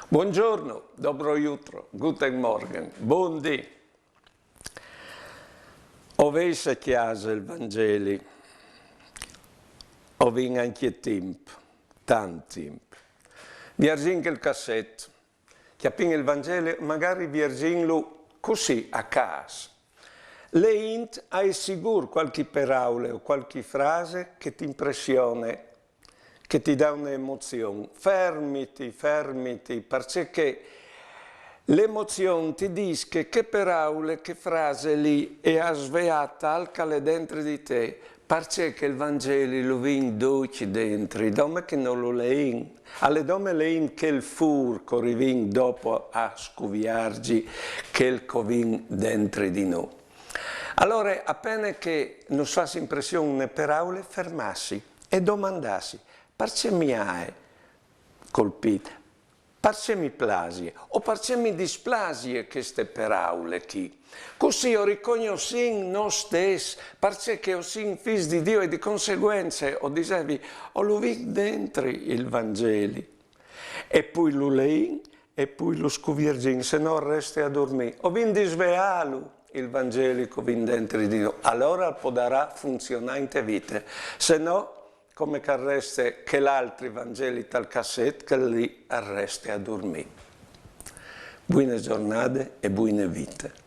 Buongiorno, dobro jutro, guten Morgen, buondì. Ovese chiase il Vangeli, ovin anche tempo, tanto tempo. Viergin il cassetto, chiappin il Vangelo, magari vierginlo così a casa. Le int hai sicuro qualche paraula o qualche frase che ti impressione, che ti dà un'emozione. Fermiti, perché l'emozione ti dice che paraule, che frase lì è sveata alcale dentro di te, perché il Vangelo lo vin dolce dentro, dome che non lo lein, alle dome lein che il furco rivin dopo a scuviargi che il covin dentro di noi. Allora, appena che non fa impressione per aule, fermassi e domandassi, perché mi hai colpito? Perché mi plasie? O perché mi displasie queste paraule qui? Così io riconosco noi stessi, perché io sono figlio di Dio e di conseguenza, o dicevi, ho lo visto dentro il Vangelo. E poi lo lein, e poi lo scuvirgin, se no resti a dormire. O vin di svealo il Vangelico vin dentro di Dio, allora potrà funzionare in te vita, se no come che resta che l'altro Vangeli tal cassetto che lì resti a dormire. Buone giornate e buone vite.